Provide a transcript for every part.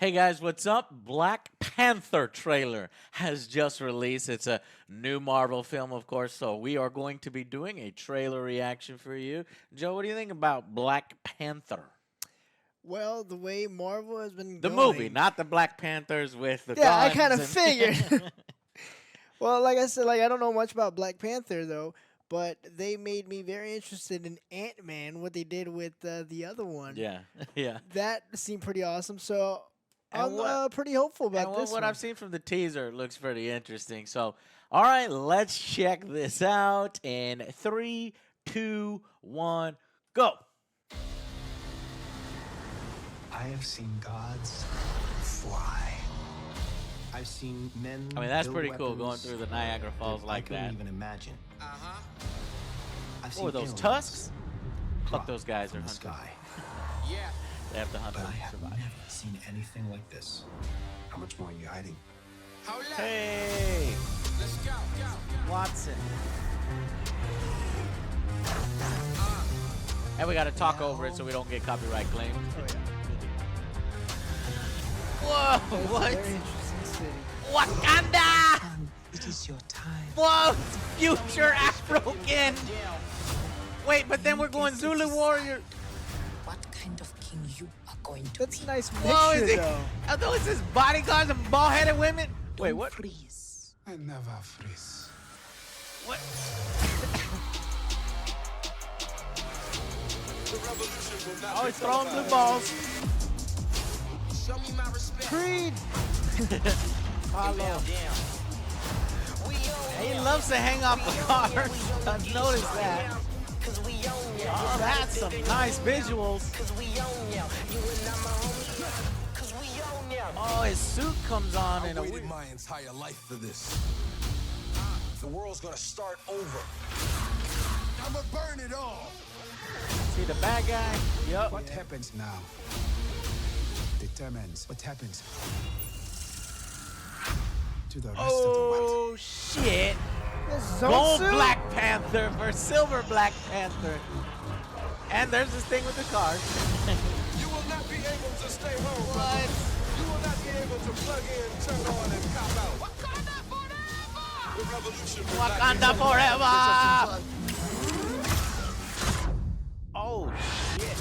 Hey guys, what's up? Black Panther trailer has just released. It's a new Marvel film, of course, so we are going to be doing a trailer reaction for you. Joe, what do you think about Black Panther? Well, the way Marvel has been The going, movie, not the Black Panthers with the yeah, I guns kind of and- figured. Well, like I said, I don't know much about Black Panther though, but they made me very interested in Ant-Man. What they did with the other one, Yeah, yeah. that seemed pretty awesome. So And I'm what- pretty hopeful And about this what one. I've seen from the teaser looks pretty interesting. So, all right, let's check this out. In 3, 2, 1, go. I have seen gods fly. I've seen men. I mean, that's build pretty cool going weapons through the Niagara Falls like I couldn't that. even imagine. I've Or seen those aliens tusks? Fuck, drop those guys are from the hunting. sky. They have to hunt But them I to have survive. never seen anything like this. How much more are you hiding? Hey, Let's go. Watson. And we got to talk over it so we don't get copyright claimed. Oh, yeah. Whoa, It's a what? very interesting city. Wakanda! It is your time. Whoa, future Afro-kin. Wait, but then we're going Zulu warrior. What kind of king you are going to That's be? a nice Whoa, is mixture it? though. I thought it says bodyguards and bald-headed women. Wait, Don't what? freeze. I never freeze. What? Oh, he's throwing blue balls. Show me my respect. Creed. Follow. He loves to hang off the cars. I've noticed that. Oh, that's some nice visuals. Oh, his suit comes on in a Waited weird... my entire life for this. The world's gonna start over. I'ma burn it all. See the bad guy? Yup. What happens now determines what happens to the rest of the world. Oh, shit. This Gold suit? Black Panther versus Silver Black Panther. And there's this thing with the cars. You will not be able to stay home. What? You will not be able to plug in, turn on, and cop out. Wakanda forever! The revolution will Wakanda not be forever! Oh, shit.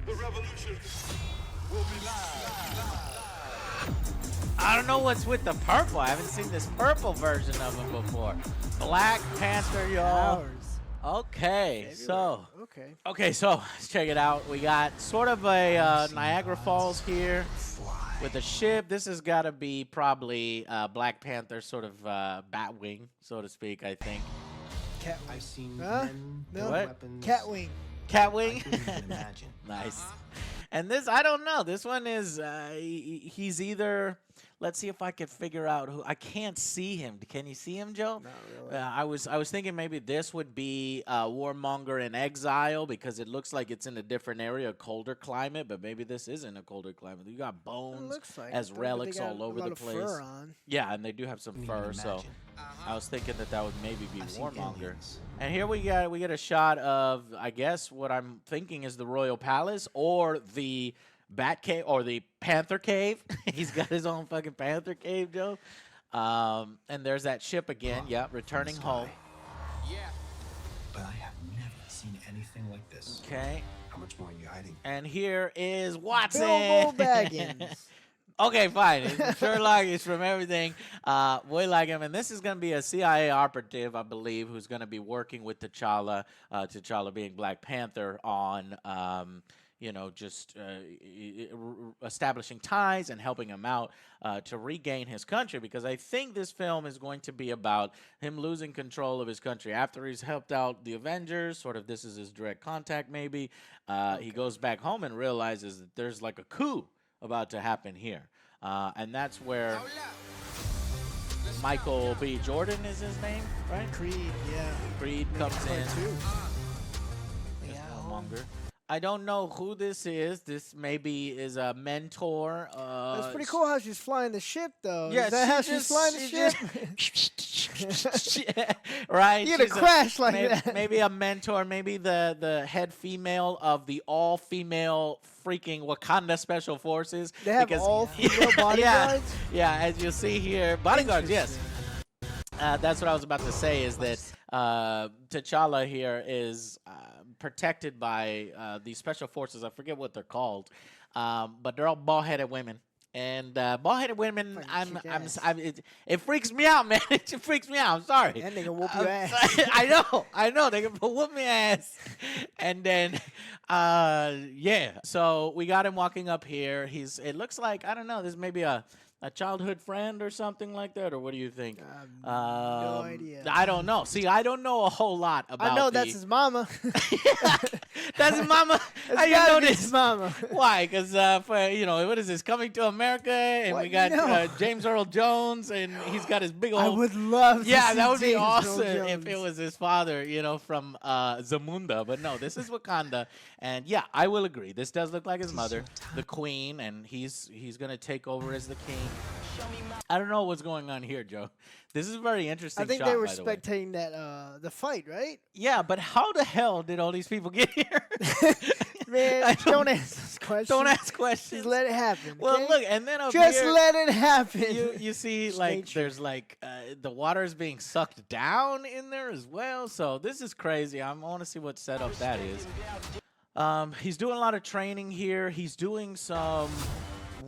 The revolution will be live. I don't know what's with the purple. I haven't seen this purple version of him before. Black Panther, y'all. Hours. Okay, so... Okay. So let's check it out. We got sort of a Niagara Falls here with a ship. This has got to be probably Black Panther sort of Batwing, so to speak, I think. Cat. I've seen Huh? men No. build What? weapons Catwing. I Catwing? couldn't even imagine. Nice. And this, I don't know. This one is, he's either, let's see if I can figure out who, I can't see him. Can you see him, Joe? Not really. I was thinking maybe this would be Warmonger in Exile because it looks like it's in a different area, a colder climate, but maybe this isn't a colder climate. You got It bones looks like as it, though, but they relics got all a over lot the of place. Fur on. Yeah, and they do have some Couldn't even fur, so imagine. I was thinking that would maybe be I've seen Warmonger. aliens. And here we get a shot of, I guess what I'm thinking is the Royal Palace or the Bat Cave or the Panther Cave. He's got his own fucking Panther Cave, Joe. And there's that ship again. Drop Yeah, from the returning sky. home. Yeah. But I have never seen anything like this. Okay. How much more are you hiding? And here is Watson. Bilbo Baggins. Okay, fine. It's Sherlock is from everything. We like him. And this is going to be a CIA operative, I believe, who's going to be working with T'Challa, T'Challa being Black Panther, on, just establishing ties and helping him out to regain his country. Because I think this film is going to be about him losing control of his country. After he's helped out the Avengers, sort of this is his direct contact maybe, he goes back home and realizes that there's like a coup about to happen here. And that's where Hold up. Let's Michael B. Jordan is his name, right? Creed. Yeah. Creed comes in. Part two. There's Warmonger. I don't know who this is. This maybe is a mentor. That's pretty cool how she's flying the ship, though. Yeah, Is that how she's just- flying the she ship? Yeah, right. You get a crash like that. Maybe a mentor. Maybe the head female of the all female freaking Wakanda Special Forces. They have all female bodyguards? Yeah, as you see here, bodyguards. Yes. That's what I was about to say. Is that T'Challa here is protected by these special forces. I forget what they're called, but they're all bald-headed women. And bald-headed women, it freaks me out, man. It freaks me out. I'm sorry. That nigga whoop your ass. I know. They can whoop my ass. And then, yeah. So we got him walking up here. It looks like, I don't know, this may be a childhood friend or something like that, or what do you think? No idea. I don't know. See, I don't know a whole lot about. I know that's his mama. That's his mama. How you gotta know be this? his mama. Why? Because for what is this? Coming to America, and What? we got No. James Earl Jones, and he's got his big old. I would love to Yeah, see that would be James Earl awesome if it Jones. was his father, from Zamunda. But no, this is Wakanda, and yeah, I will agree. This does look like his mother, the queen, and he's gonna take over as the king. I don't know what's going on here, Joe. This is a very interesting. I think shot, they were by the way. spectating that the fight, right? Yeah, but how the hell did all these people get here? Man, I don't answer those questions. Don't ask questions. Just let it happen. Well, okay? look, and then up Just here, let it happen. you see, It's like, nature. there's like the water is being sucked down in there as well. So this is crazy. I want to see what setup that is. He's doing a lot of training here. He's doing some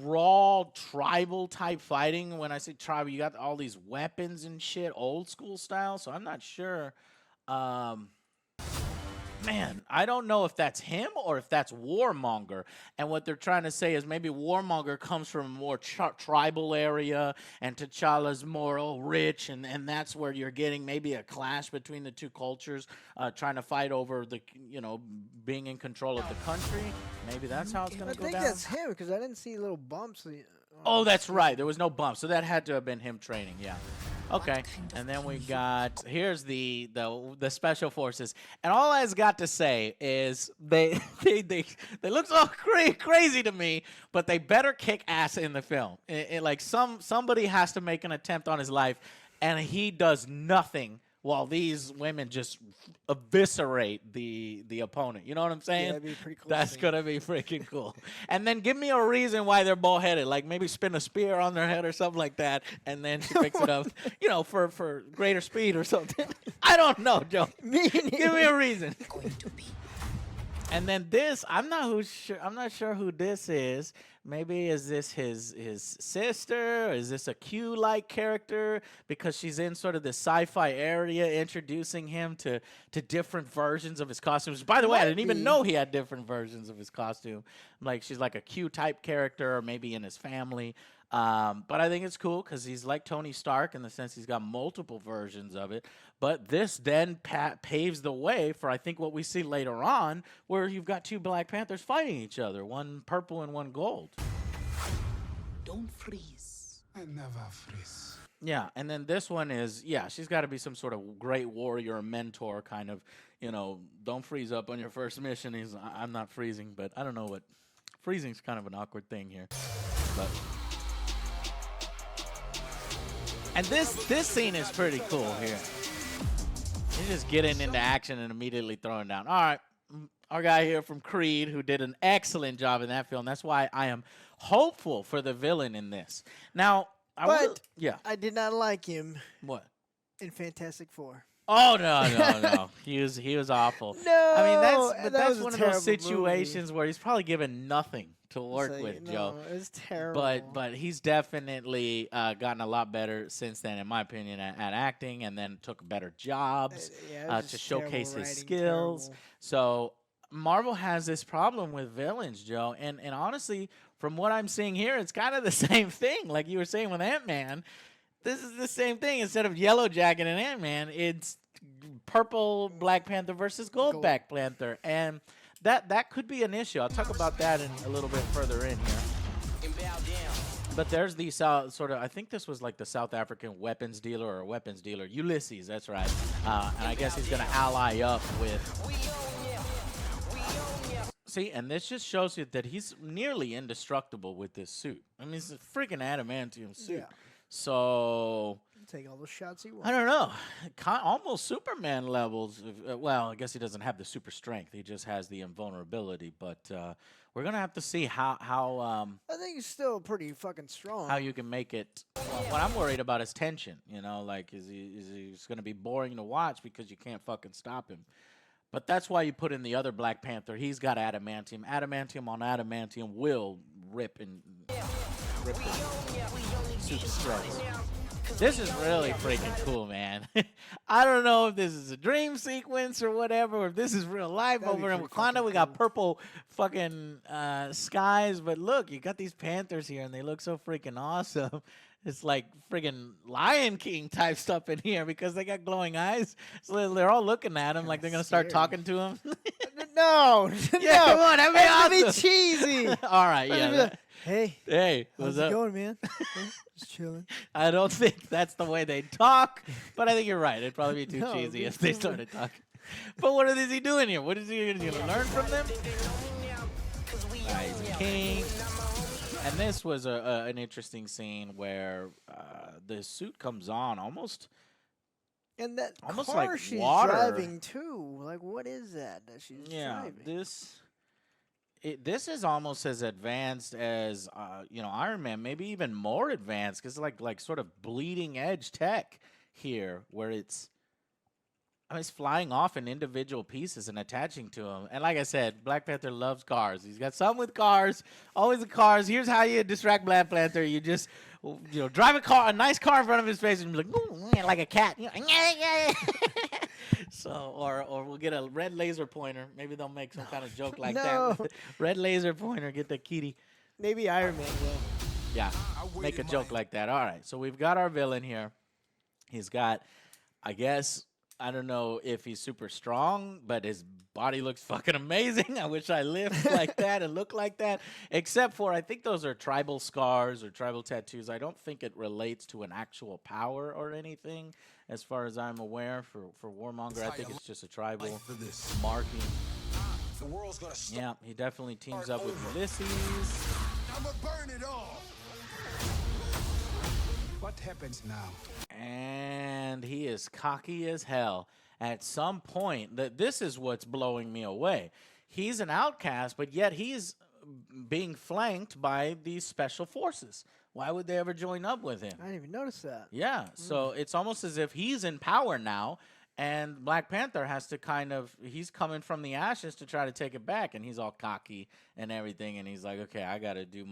raw tribal type fighting. When I say tribal, you got all these weapons and shit, old school style. So I'm not sure. Man, I don't know if that's him or if that's Warmonger. And what they're trying to say is maybe Warmonger comes from a more tribal area and T'Challa's more rich, and that's where you're getting maybe a clash between the two cultures, trying to fight over the, being in control of the country. Maybe that's how it's going I to go think down. that's him because I didn't see little bumps. Oh, that's right. There was no bump, so that had to have been him training. Yeah. Okay. What kind of And then we king you got here's the special forces, and all I've got to say is they look so crazy to me, but they better kick ass in the film. Like somebody has to make an attempt on his life, and he does nothing while these women just eviscerate the opponent. You know what I'm saying? Yeah, that'd be pretty cool. That's gonna be freaking cool. And then give me a reason why they're bald-headed. Like maybe spin a spear on their head or something like that, and then she picks it up, for greater speed or something. I don't know, Joe. Give me a reason. going to be? And then this, I'm not sure who this is. Maybe is this his sister? Or is this a Q-like character? Because she's in sort of the sci-fi area, introducing him to different versions of his costumes. By the way, I didn't even know he had different versions of his costume. Like she's like a Q-type character, or maybe in his family. But I think it's cool because he's like Tony Stark in the sense he's got multiple versions of it. But this then paves the way for, I think, what we see later on, where you've got two Black Panthers fighting each other, one purple and one gold. Don't freeze. I never freeze. Yeah, and then this one is, she's got to be some sort of great warrior mentor kind of, don't freeze up on your first mission. I'm not freezing, but I don't know what. Freezing's kind of an awkward thing here. But. And this scene is pretty cool here. He's just getting into action and immediately throwing down. All right, our guy here from Creed, who did an excellent job in that film. That's why I am hopeful for the villain in this. Now, I did not like him What? in Fantastic Four. Oh no. He was awful. No, I mean that was that's a one of those terrible situations where he's probably given nothing to work It's like, with, no, Joe. It was terrible. But he's definitely gotten a lot better since then, in my opinion, at acting, and then took better jobs Yeah, it was to just showcase terrible his writing, skills. terrible. So Marvel has this problem with villains, Joe, and honestly, from what I'm seeing here, it's kind of the same thing. Like you were saying with Ant-Man, this is the same thing. Instead of Yellow Jacket and Ant-Man, it's purple Black Panther versus gold Black Panther, and that could be an issue. I'll talk about that in a little bit further in here. But there's the sort of, I think this was like the South African weapons dealer, Ulysses, that's right. And I guess he's going to ally up with See, and this just shows you that he's nearly indestructible with this suit. I mean, it's a freaking adamantium suit. Yeah. So Take all those shots he wants. I don't know, almost Superman levels. Well, I guess he doesn't have the super strength; he just has the invulnerability. But we're gonna have to see how I think he's still pretty fucking strong. you can make it. What I'm worried about is tension. You know, like is he gonna be boring to watch because you can't fucking stop him. But that's why you put in the other Black Panther. He's got adamantium. Adamantium on adamantium will rip the super strength. This is really freaking cool, man. I don't know if this is a dream sequence or whatever, or if this is real life That'd be over in pretty Wakanda. fucking We got cool. purple fucking skies, but look, you got these panthers here, and they look so freaking awesome. It's like friggin' Lion King type stuff in here because they got glowing eyes. So they're all looking at him like they're gonna start scary. talking to him. No, Yeah, no. come on, that'd be That'd be awesome. cheesy. All right, That'd yeah. be like, hey, Hey, how's what's it up? going, man? Just chilling. I don't think that's the way they talk, but I think you're right. It'd probably be too No, cheesy it'd if be they too started talking. But what is he doing here? What is he going to learn from them? He's a king. And this was an interesting scene where the suit comes on almost. And that Almost car like she's water. driving too. Like, what is that she's Yeah, driving? this is almost as advanced as Iron Man, maybe even more advanced because like sort of bleeding edge tech here, where it's flying off in individual pieces and attaching to him. And like I said, Black Panther loves cars. He's got some with cars, always the cars. Here's how you distract Black Panther: you just drive a nice car in front of his face, and be like, "Ooh," like a cat. So, or we'll get a red laser pointer. Maybe they'll make some kind of joke like No. that. Red laser pointer, get the kitty. Maybe Iron Man will. Yeah, make a joke like that. All right, so we've got our villain here. He's got, I guess, I don't know if he's super strong, but his body looks fucking amazing. I wish I lived like that and looked like that. Except for, I think those are tribal scars or tribal tattoos. I don't think it relates to an actual power or anything, as far as I'm aware. For Warmonger, I think it's just a tribal Fight for this. marking. The world's gonna start. Yeah, he definitely teams up with Ulysses. I'ma burn it all. What happens now? And he is cocky as hell. At some point, this is what's blowing me away. He's an outcast, but yet he's being flanked by these special forces. Why would they ever join up with him? I didn't even notice that. Yeah, so it's almost as if he's in power now, and Black Panther has to he's coming from the ashes to try to take it back, and he's all cocky and everything, and he's like, okay, I gotta do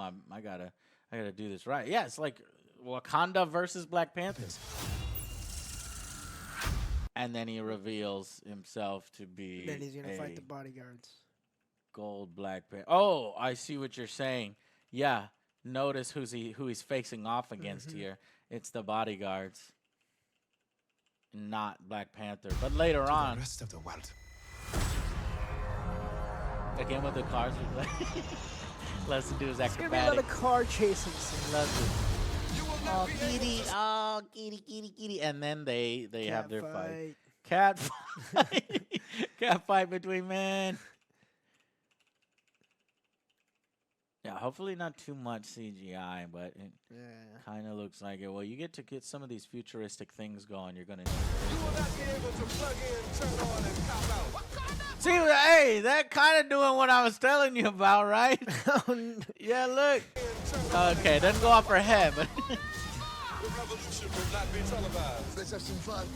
this right. Yeah, it's like Wakanda versus Black Panther. And then he reveals himself to be Then he's gonna fight a the bodyguards. gold Black Panther. Oh, I see what you're saying. Yeah, notice who he's facing off against here. It's the bodyguards, not Black Panther. But later The on, rest of the world. again with the cars, loves to do his It's gonna be a lot acrobatic. of car chasing scenes. Loves it. Oh, kitty! Oh, kitty, kitty, kitty! And then they have their fight. Cat fight. Cat fight between men. Yeah, hopefully not too much CGI, but it Yeah. kind of looks like it. Well, you get to get some of these futuristic things going. You're gonna You will not be able to plug in, turn on, and cop out. see. Hey, that kind of doing what I was telling you about, right? Oh, no. Yeah, look. Okay, doesn't go off her head, but The revolution will not be televised. Let's have some fun.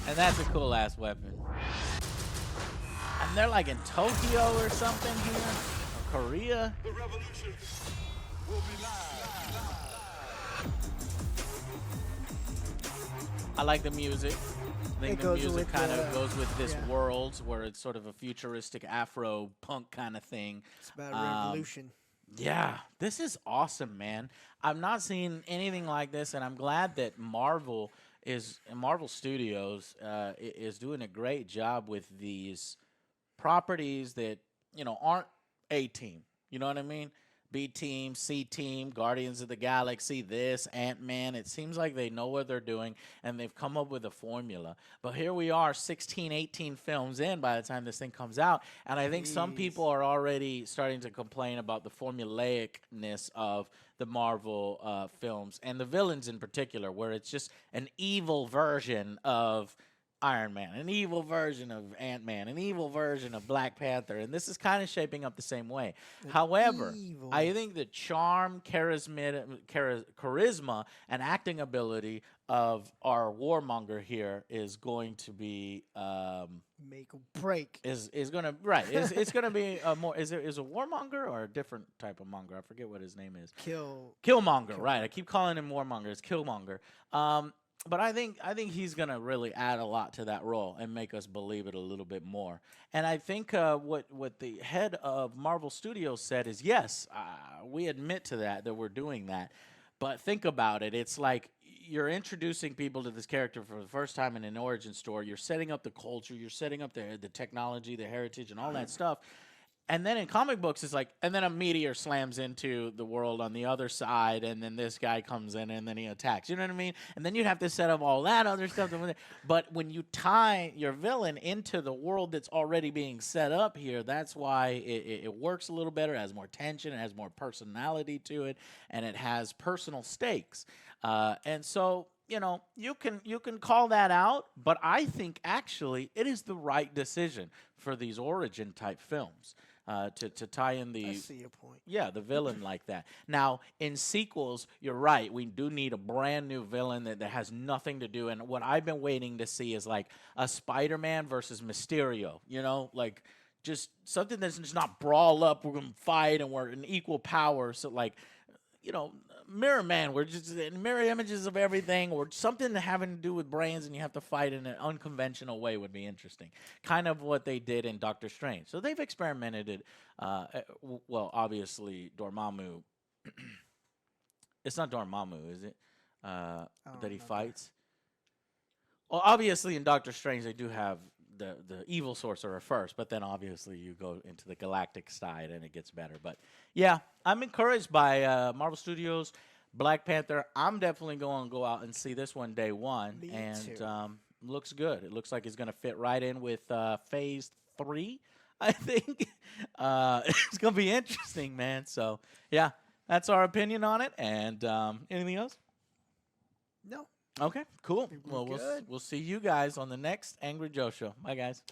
and that's a cool ass weapon. And they're like in Tokyo or something here, or Korea. The revolution will be live. I like the music. I think It the goes music with kind of the- goes with this yeah. world where it's sort of a futuristic Afro punk kind of thing. It's about Um, revolution. Yeah, this is awesome, man. I'm not seeing anything like this, and I'm glad that Marvel Studios is doing a great job with these properties that aren't A-Team. You know what I mean? B Team, C Team, Guardians of the Galaxy, this, Ant-Man. It seems like they know what they're doing, and they've come up with a formula. But here we are, 16, 18 films in by the time this thing comes out, and I think some people are already starting to complain about the formulaicness of the Marvel films, and the villains in particular, where it's just an evil version of Iron Man, an evil version of Ant-Man, an evil version of Black Panther, and this is kind of shaping up the same way. However, evil. I think the charm, charisma, and acting ability of our warmonger here is going to be Make or break. is gonna right. It's gonna be a more is a warmonger or a different type of monger? I forget what his name is. Killmonger, right? I keep calling him warmonger. It's Killmonger. But I think he's gonna really add a lot to that role and make us believe it a little bit more. And I think what the head of Marvel Studios said is yes, we admit to that we're doing that. But think about it. It's like you're introducing people to this character for the first time in an origin story. You're setting up the culture. You're setting up the technology, the heritage, and all that stuff. And then in comic books, it's like, and then a meteor slams into the world on the other side, and then this guy comes in, and then he attacks. You know what I mean? And then you'd have to set up all that other stuff. But when you tie your villain into the world that's already being set up here, that's why it works a little better. It has more tension, it has more personality to it, and it has personal stakes. And so, you know, you can call that out, but I think actually it is the right decision for these origin type films. To tie in the I see your point. Yeah, the villain like that. Now, in sequels, you're right. We do need a brand new villain that has nothing to do. And what I've been waiting to see is like a Spider-Man versus Mysterio. You know, like just something that's just not brawl up. We're gonna fight and we're in equal power. So like, you know, Mirror Man, we're just mirror images of everything, or something having to do with brains, and you have to fight in an unconventional way would be interesting. Kind of what they did in Doctor Strange. So they've experimented. Well, obviously Dormammu. It's not Dormammu, is it? That he fights. Well, obviously in Doctor Strange they do have the evil sorcerer first, but then obviously you go into the galactic side and it gets better. But yeah, I'm encouraged by Marvel Studios, Black Panther. I'm definitely going to go out and see this one day one. Me and too. Looks good. It looks like it's going to fit right in with Phase 3, I think. It's going to be interesting, man. So yeah, that's our opinion on it. And anything else? No. Okay, cool. We're Well, good. we'll see you guys on the next Angry Joe show. Bye, guys.